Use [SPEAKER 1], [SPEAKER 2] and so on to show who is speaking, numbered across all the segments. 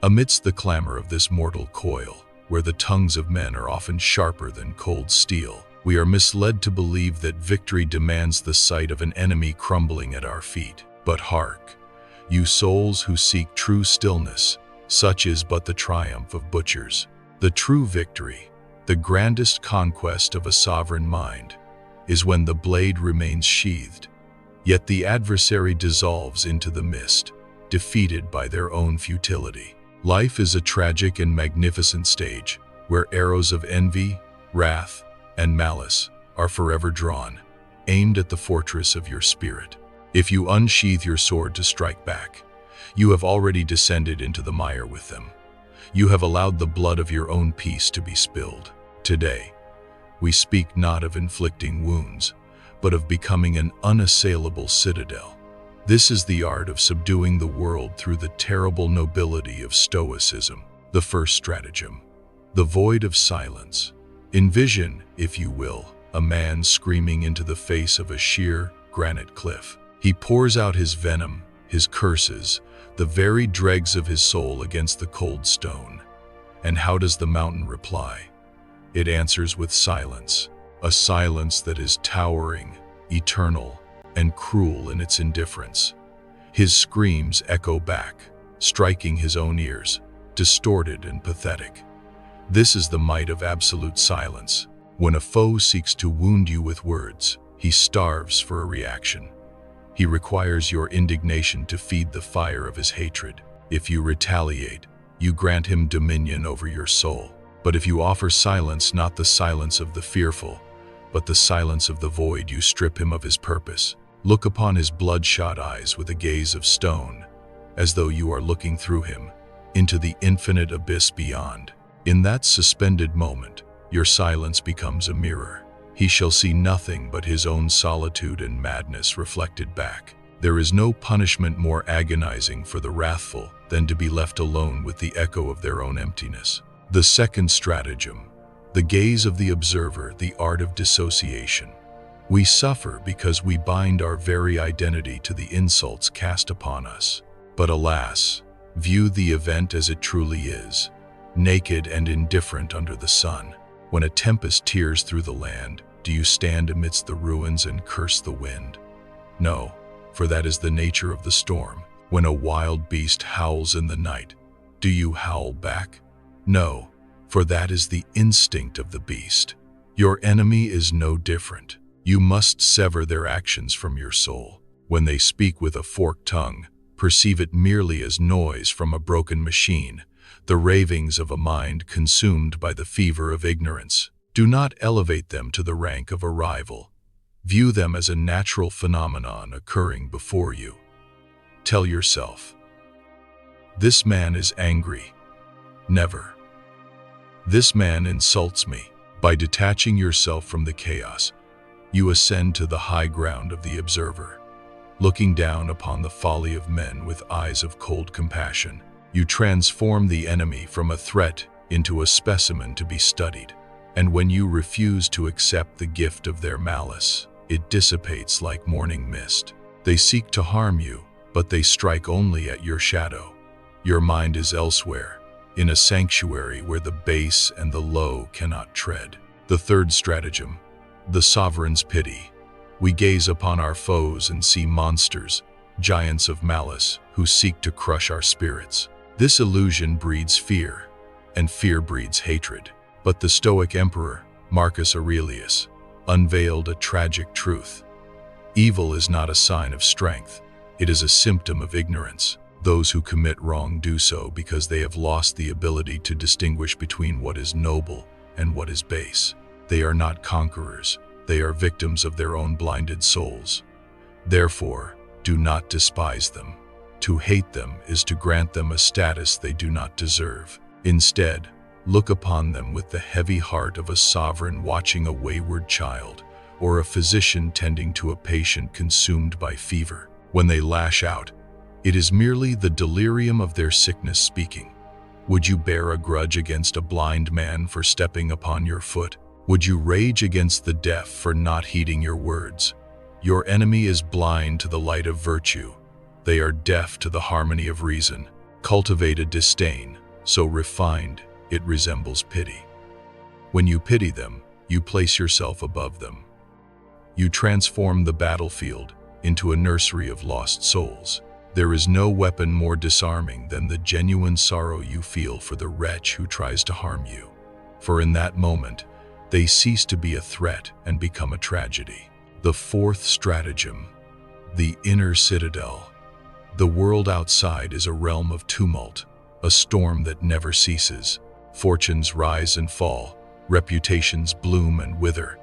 [SPEAKER 1] Amidst the clamor of this mortal coil, where the tongues of men are often sharper than cold steel, we are misled to believe that victory demands the sight of an enemy crumbling at our feet. But hark, you souls who seek true stillness, such is but the triumph of butchers. The true victory, the grandest conquest of a sovereign mind, is when the blade remains sheathed, yet the adversary dissolves into the mist, defeated by their own futility. Life is a tragic and magnificent stage, where arrows of envy, wrath, and malice are forever drawn, aimed at the fortress of your spirit. If you unsheathe your sword to strike back, you have already descended into the mire with them. You have allowed the blood of your own peace to be spilled. Today, we speak not of inflicting wounds, but of becoming an unassailable citadel. This is the art of subduing the world through the terrible nobility of Stoicism. The first stratagem, the void of silence. Envision, if you will, a man screaming into the face of a sheer granite cliff. He pours out his venom, his curses, the very dregs of his soul against the cold stone. And how does the mountain reply? It answers with silence, a silence that is towering, eternal, and cruel in its indifference. His screams echo back, striking his own ears, distorted and pathetic. This is the might of absolute silence. When a foe seeks to wound you with words, he starves for a reaction. He requires your indignation to feed the fire of his hatred. If you retaliate, you grant him dominion over your soul. But if you offer silence, not the silence of the fearful, but the silence of the void, you strip him of his purpose. Look upon his bloodshot eyes with a gaze of stone, as though you are looking through him, into the infinite abyss beyond. In that suspended moment, your silence becomes a mirror. He shall see nothing but his own solitude and madness reflected back. There is no punishment more agonizing for the wrathful than to be left alone with the echo of their own emptiness. The second stratagem, the gaze of the observer, the art of dissociation. We suffer because we bind our very identity to the insults cast upon us. But alas, view the event as it truly is, naked and indifferent under the sun. When a tempest tears through the land, do you stand amidst the ruins and curse the wind? No, for that is the nature of the storm. When a wild beast howls in the night, do you howl back? No, for that is the instinct of the beast. Your enemy is no different. You must sever their actions from your soul. When they speak with a forked tongue, perceive it merely as noise from a broken machine, the ravings of a mind consumed by the fever of ignorance. Do not elevate them to the rank of a rival. View them as a natural phenomenon occurring before you. Tell yourself, this man is angry. Never. This man insults me. By detaching yourself from the chaos, you ascend to the high ground of the observer. Looking down upon the folly of men with eyes of cold compassion, you transform the enemy from a threat into a specimen to be studied. And when you refuse to accept the gift of their malice, it dissipates like morning mist. They seek to harm you, but they strike only at your shadow. Your mind is elsewhere, in a sanctuary where the base and the low cannot tread. The third stratagem, the sovereign's pity. We gaze upon our foes and see monsters, giants of malice, who seek to crush our spirits. This illusion breeds fear, and fear breeds hatred. But the Stoic emperor, Marcus Aurelius, unveiled a tragic truth. Evil is not a sign of strength, it is a symptom of ignorance. Those who commit wrong do so because they have lost the ability to distinguish between what is noble and what is base. They are not conquerors, they are victims of their own blinded souls. Therefore, do not despise them. To hate them is to grant them a status they do not deserve. Instead, look upon them with the heavy heart of a sovereign watching a wayward child, or a physician tending to a patient consumed by fever. When they lash out, it is merely the delirium of their sickness speaking. Would you bear a grudge against a blind man for stepping upon your foot? Would you rage against the deaf for not heeding your words? Your enemy is blind to the light of virtue. They are deaf to the harmony of reason. Cultivate a disdain, so refined it resembles pity. When you pity them, you place yourself above them. You transform the battlefield into a nursery of lost souls. There is no weapon more disarming than the genuine sorrow you feel for the wretch who tries to harm you. For in that moment, they cease to be a threat and become a tragedy. The fourth stratagem, the inner citadel. The world outside is a realm of tumult, a storm that never ceases. Fortunes rise and fall, reputations bloom and wither,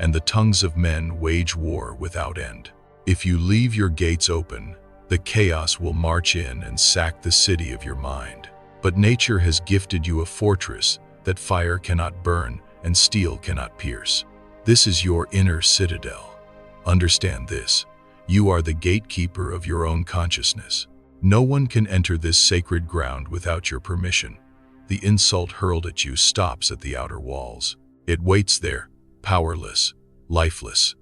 [SPEAKER 1] and the tongues of men wage war without end. If you leave your gates open, the chaos will march in and sack the city of your mind. But nature has gifted you a fortress that fire cannot burn and steel cannot pierce. This is your inner citadel. Understand this. You are the gatekeeper of your own consciousness. No one can enter this sacred ground without your permission. The insult hurled at you stops at the outer walls. It waits there, powerless, lifeless,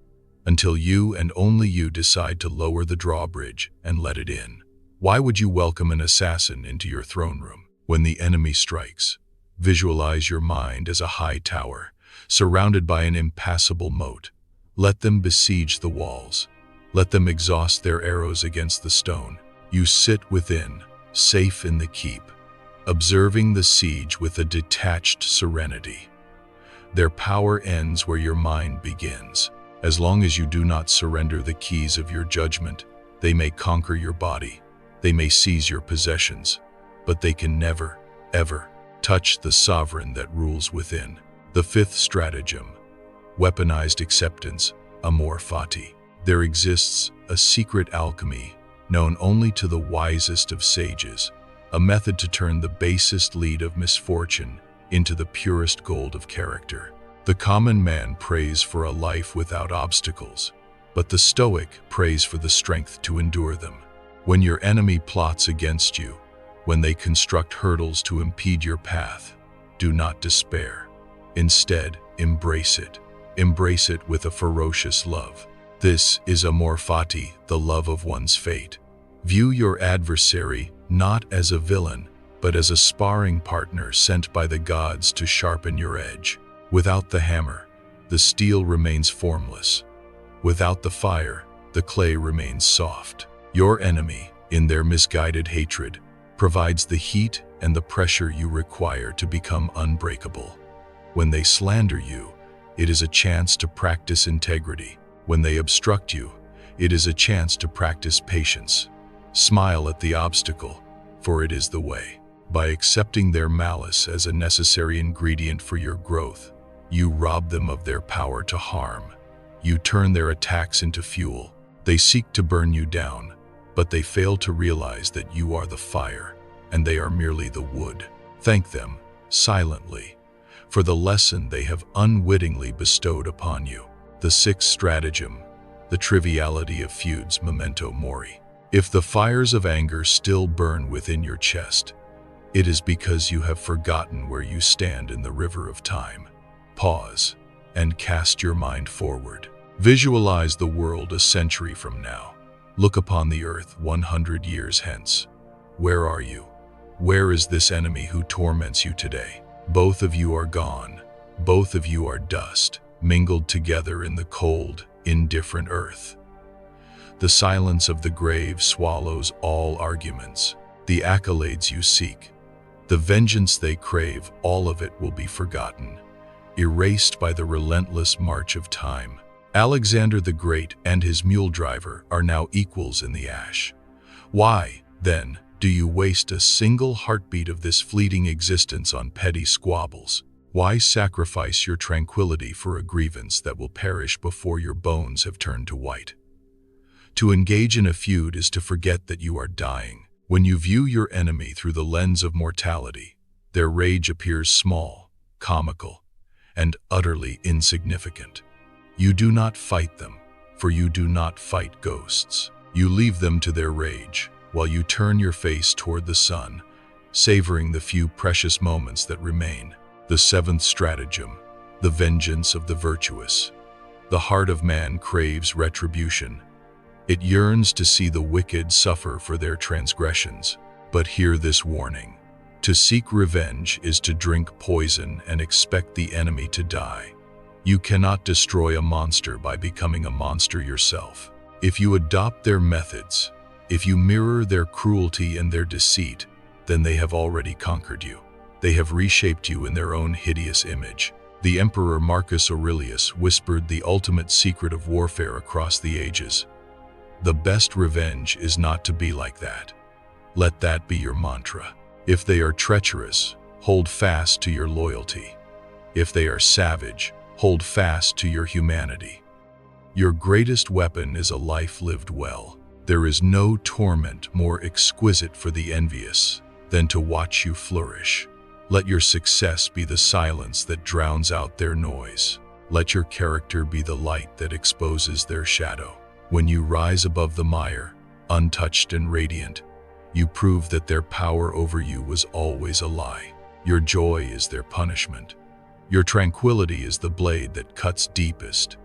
[SPEAKER 1] until you and only you decide to lower the drawbridge and let it in. Why would you welcome an assassin into your throne room? When the enemy strikes, visualize your mind as a high tower, surrounded by an impassable moat. Let them besiege the walls. Let them exhaust their arrows against the stone. You sit within, safe in the keep, observing the siege with a detached serenity. Their power ends where your mind begins. As long as you do not surrender the keys of your judgment, they may conquer your body, they may seize your possessions, but they can never, ever touch the sovereign that rules within. The fifth stratagem, weaponized acceptance, Amor Fati. There exists a secret alchemy known only to the wisest of sages, a method to turn the basest lead of misfortune into the purest gold of character. The common man prays for a life without obstacles, but the Stoic prays for the strength to endure them. When your enemy plots against you, when they construct hurdles to impede your path, do not despair. Instead, embrace it. Embrace it with a ferocious love. This is Amor Fati, the love of one's fate. View your adversary not as a villain, but as a sparring partner sent by the gods to sharpen your edge. Without the hammer, the steel remains formless. Without the fire, the clay remains soft. Your enemy, in their misguided hatred, provides the heat and the pressure you require to become unbreakable. When they slander you, it is a chance to practice integrity. When they obstruct you, it is a chance to practice patience. Smile at the obstacle, for it is the way. By accepting their malice as a necessary ingredient for your growth, you rob them of their power to harm. You turn their attacks into fuel. They seek to burn you down, but they fail to realize that you are the fire, and they are merely the wood. Thank them, silently, for the lesson they have unwittingly bestowed upon you. The sixth stratagem, the triviality of feuds, memento mori. If the fires of anger still burn within your chest, it is because you have forgotten where you stand in the river of time. Pause and cast your mind forward. Visualize the world a century from now. Look upon the earth 100 years hence. Where are you? Where is this enemy who torments you today? Both of you are gone. Both of you are dust, mingled together in the cold, indifferent earth. The silence of the grave swallows all arguments. The accolades you seek, the vengeance they crave, all of it will be forgotten, erased by the relentless march of time. Alexander the Great and his mule driver are now equals in the ash. Why, then, do you waste a single heartbeat of this fleeting existence on petty squabbles? Why sacrifice your tranquility for a grievance that will perish before your bones have turned to white? To engage in a feud is to forget that you are dying. When you view your enemy through the lens of mortality, their rage appears small, comical, and utterly insignificant. You do not fight them, for you do not fight ghosts. You leave them to their rage, while you turn your face toward the sun, savoring the few precious moments that remain. The seventh stratagem, the vengeance of the virtuous. The heart of man craves retribution. It yearns to see the wicked suffer for their transgressions. But hear this warning. To seek revenge is to drink poison and expect the enemy to die. You cannot destroy a monster by becoming a monster yourself. If you adopt their methods, if you mirror their cruelty and their deceit, then they have already conquered you. They have reshaped you in their own hideous image. The Emperor Marcus Aurelius whispered the ultimate secret of warfare across the ages. The best revenge is not to be like that. Let that be your mantra. If they are treacherous, hold fast to your loyalty. If they are savage, hold fast to your humanity. Your greatest weapon is a life lived well. There is no torment more exquisite for the envious than to watch you flourish. Let your success be the silence that drowns out their noise. Let your character be the light that exposes their shadow. When you rise above the mire, untouched and radiant, you prove that their power over you was always a lie. Your joy is their punishment. Your tranquility is the blade that cuts deepest.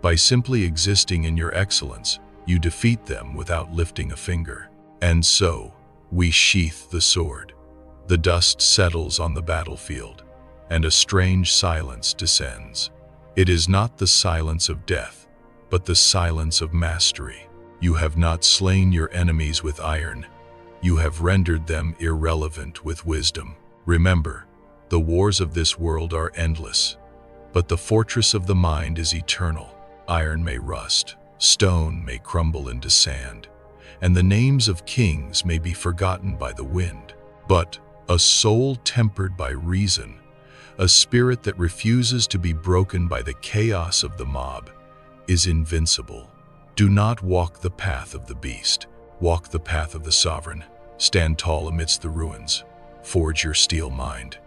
[SPEAKER 1] By simply existing in your excellence, you defeat them without lifting a finger. And so, we sheath the sword. The dust settles on the battlefield, and a strange silence descends. It is not the silence of death, but the silence of mastery. You have not slain your enemies with iron. You have rendered them irrelevant with wisdom. Remember, the wars of this world are endless, but the fortress of the mind is eternal. Iron may rust, stone may crumble into sand, and the names of kings may be forgotten by the wind. But a soul tempered by reason, a spirit that refuses to be broken by the chaos of the mob, is invincible. Do not walk the path of the beast. Walk the path of the sovereign. Stand tall amidst the ruins. Forge your steel mind.